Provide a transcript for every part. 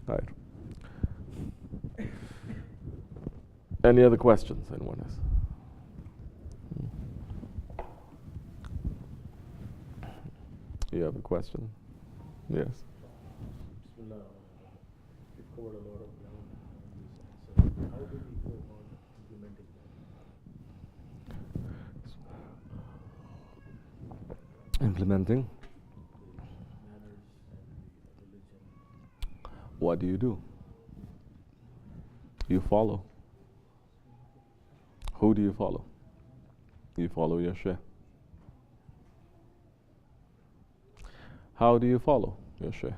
Right. Any other questions anyone has? You have a question? Yes. Bismillah. You've covered a lot of ground on this answer. How do we go about implementing that? Implementing? The manners and the religion. What do? You follow. Who do you follow? You follow your Shaykh. How do you follow your Shaykh?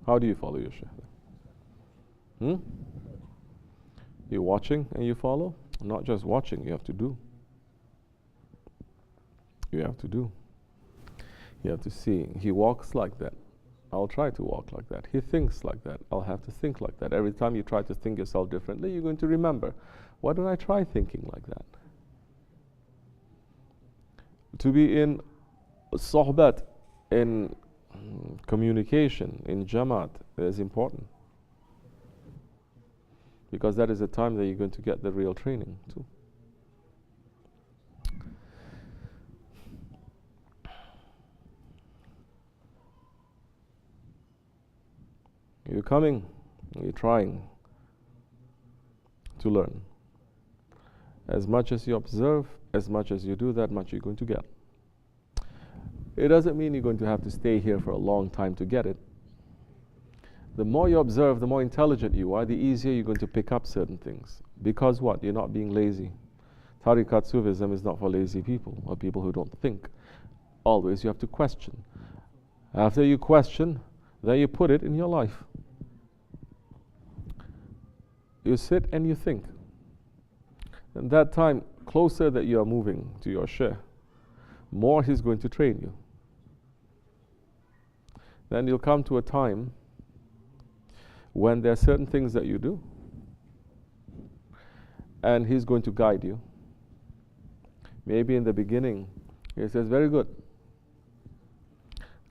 How do you follow your Shaykh? You're watching and you follow? Not just watching, you have to do. You have to do. You have to see. He walks like that. I'll try to walk like that. He thinks like that. I'll have to think like that. Every time you try to think yourself differently, you're going to remember, why don't I try thinking like that? To be in sohbat, in communication, in jamaat, is important. Because that is the time that you're going to get the real training too. You're coming, you're trying to learn. As much as you observe, as much as you do, that much you're going to get. It doesn't mean you're going to have to stay here for a long time to get it. The more you observe, the more intelligent you are, the easier you're going to pick up certain things. Because what? You're not being lazy. Tariqat Sufism is not for lazy people or people who don't think. Always you have to question. After you question, then you put it in your life. You sit and you think. And that time, closer that you are moving to your Shaykh, more he's going to train you. Then you'll come to a time when there are certain things that you do, and he's going to guide you. Maybe in the beginning, he says, very good.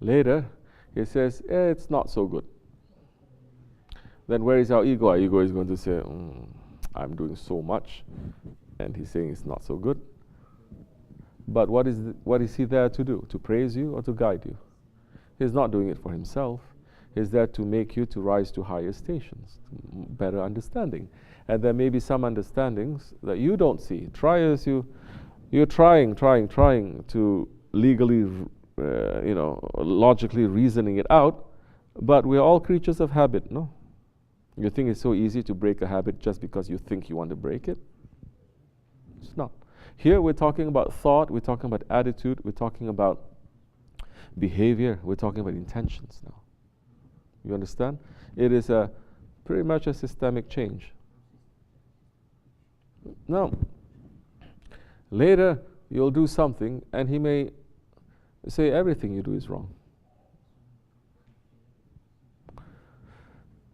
Later, he says, it's not so good. Then where is our ego? Our ego is going to say, I'm doing so much, and he's saying it's not so good. But what is he there to do? To praise you or to guide you? He's not doing it for himself. He's there to make you to rise to higher stations, to better understanding. And there may be some understandings that you don't see. Try as you're trying to legally, logically reasoning it out, but we're all creatures of habit, no? You think it's so easy to break a habit just because you think you want to break it? It's not. Here we're talking about thought, we're talking about attitude, we're talking about behavior, we're talking about intentions now. You understand? It is pretty much a systemic change. Now, later you'll do something and he may say everything you do is wrong.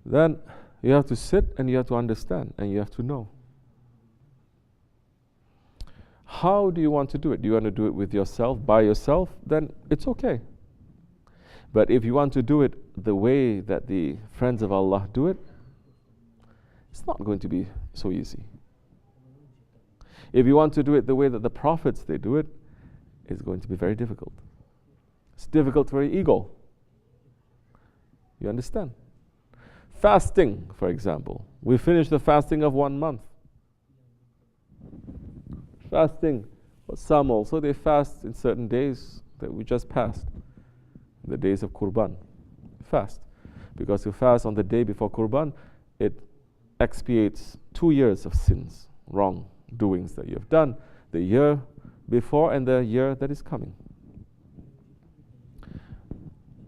Then you have to sit and you have to understand and you have to know. How do you want to do it? Do you want to do it with yourself, by yourself? Then it's okay. But if you want to do it the way that the friends of Allah do it, it's not going to be so easy. If you want to do it the way that the prophets they do it, it's going to be very difficult. It's difficult for your ego. You understand? Fasting, for example. We finished the fasting of 1 month. Fasting, some also they fast in certain days that we just passed. The days of Qurban. Fast. Because you fast on the day before Qurban, it expiates 2 years of sins, wrong doings that you have done, the year before and the year that is coming.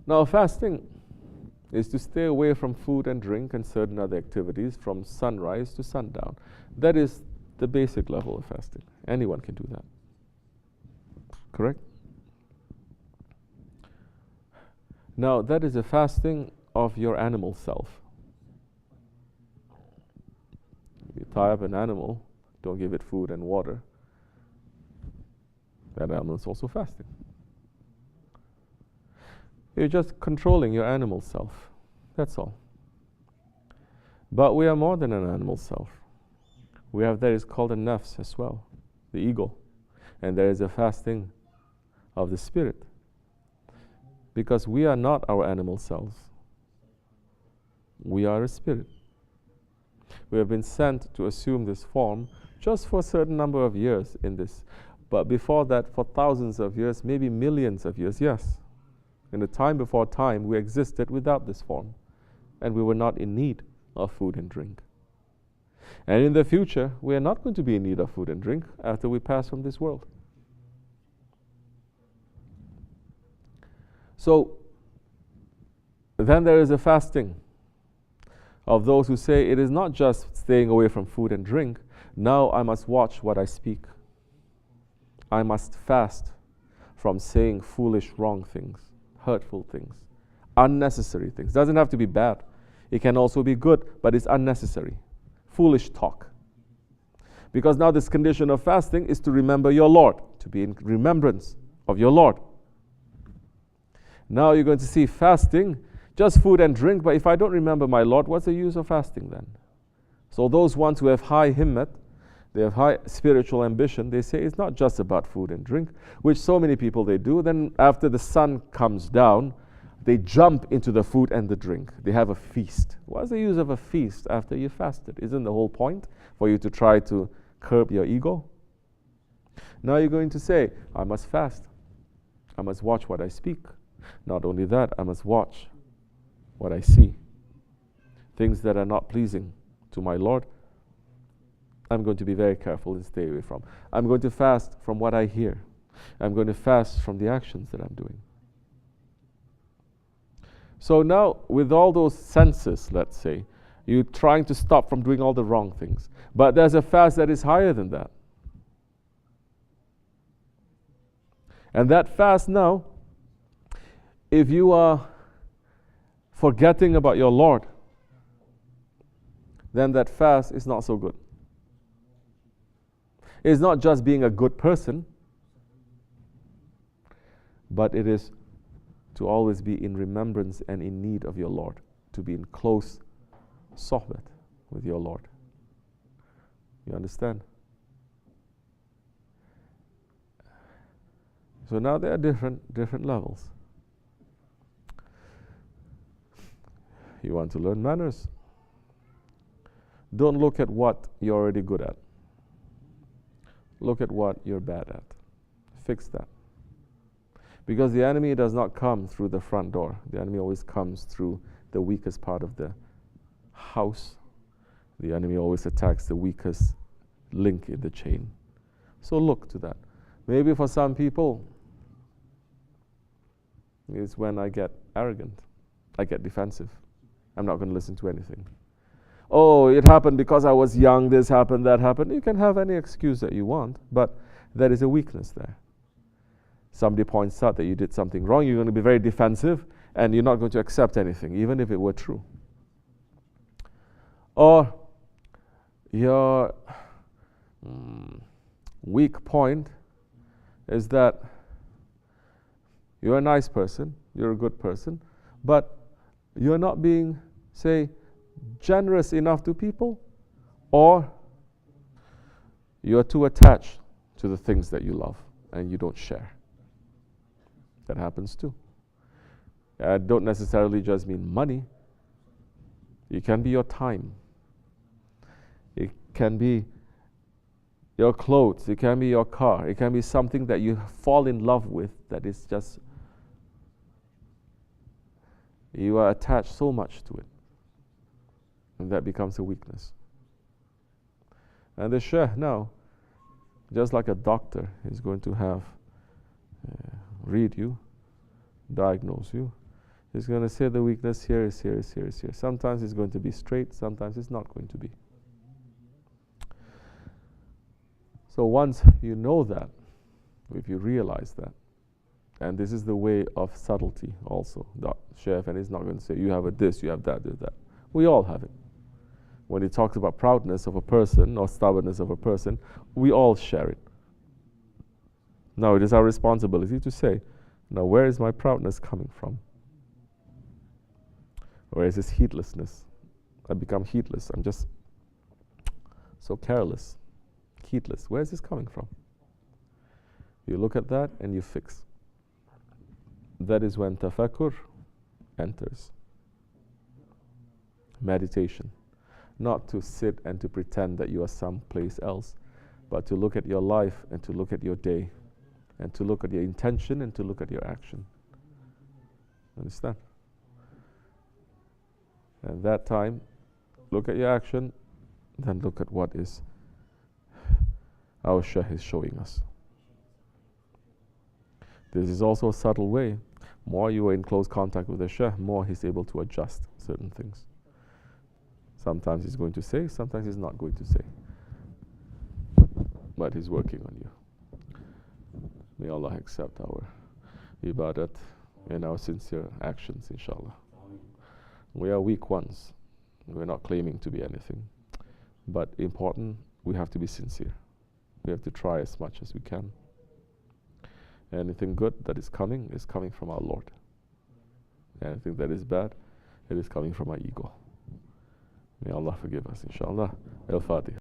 Now fasting is to stay away from food and drink and certain other activities from sunrise to sundown. That is the basic level of fasting. Anyone can do that. Correct? Now that is a fasting of your animal self. You tie up an animal, don't give it food and water, that animal is also fasting. You're just controlling your animal self. That's all. But we are more than an animal self. We have that is called a nafs as well, the ego. And there is a fasting of the spirit. Because we are not our animal selves. We are a spirit. We have been sent to assume this form just for a certain number of years in this. But before that, for thousands of years, maybe millions of years, yes. In the time before time, we existed without this form. And we were not in need of food and drink. And in the future, we are not going to be in need of food and drink after we pass from this world. So, then there is a fasting of those who say it is not just staying away from food and drink. Now I must watch what I speak. I must fast from saying foolish, wrong things, hurtful things, unnecessary things. Doesn't have to be bad. It can also be good, but it's unnecessary. Foolish talk. Because now this condition of fasting is to remember your Lord, to be in remembrance of your Lord. Now you're going to see fasting, just food and drink, but if I don't remember my Lord, what's the use of fasting then? So those ones who have high himmat, they have high spiritual ambition, they say it's not just about food and drink, which so many people they do. Then after the sun comes down, they jump into the food and the drink. They have a feast. What's the use of a feast after you fasted? Isn't the whole point for you to try to curb your ego? Now you're going to say, I must fast. I must watch what I speak. Not only that, I must watch what I see. Things that are not pleasing to my Lord, I'm going to be very careful and stay away from. I'm going to fast from what I hear. I'm going to fast from the actions that I'm doing. So now, with all those senses, let's say, you're trying to stop from doing all the wrong things. But there's a fast that is higher than that. And that fast now, if you are forgetting about your Lord, then that fast is not so good. It's not just being a good person, but it is to always be in remembrance and in need of your Lord, to be in close sohbet with your Lord. You understand? So now there are different levels. You want to learn manners? Don't look at what you're already good at. Look at what you're bad at. Fix that. Because the enemy does not come through the front door. The enemy always comes through the weakest part of the house. The enemy always attacks the weakest link in the chain. So look to that. Maybe for some people, it's when I get arrogant. I get defensive. I'm not going to listen to anything. Oh, it happened because I was young, this happened, that happened. You can have any excuse that you want, but there is a weakness there. Somebody points out that you did something wrong, you're going to be very defensive, and you're not going to accept anything, even if it were true. Or your weak point is that you're a nice person, you're a good person, but you're not being, say, generous enough to people, or you're too attached to the things that you love and you don't share. That happens too. I don't necessarily just mean money. It can be your time. It can be your clothes. It can be your car. It can be something that you fall in love with that is just, you are attached so much to it. And that becomes a weakness. And the Shaykh now, just like a doctor, is going to have read you, diagnose you. He's going to say the weakness here is here, is here, is here. Sometimes it's going to be straight, sometimes it's not going to be. So once you know that, if you realize that, and this is the way of subtlety also, the Shaykh, and he's not going to say, you have a this, you have that, do that. We all have it. When he talks about proudness of a person or stubbornness of a person, we all share it. Now it is our responsibility to say, now where is my proudness coming from? Where is this heedlessness? I become heedless. I'm just so careless, heedless. Where is this coming from? You look at that and you fix. That is when tafakkur enters. Meditation. Not to sit and to pretend that you are someplace else, but to look at your life and to look at your day and to look at your intention and to look at your action. Understand? At that time, look at your action, then look at what is our Shaykh is showing us. This is also a subtle way. More you are in close contact with the Shaykh, more he's able to adjust certain things. Sometimes he's going to say, sometimes he's not going to say. But he's working on you. May Allah accept our ibadat and our sincere actions, inshallah. We are weak ones. We're not claiming to be anything. But important, we have to be sincere. We have to try as much as we can. Anything good that is coming from our Lord. Anything that is bad, it is coming from our ego. May Allah forgive us, inshallah. Al-Fatiha.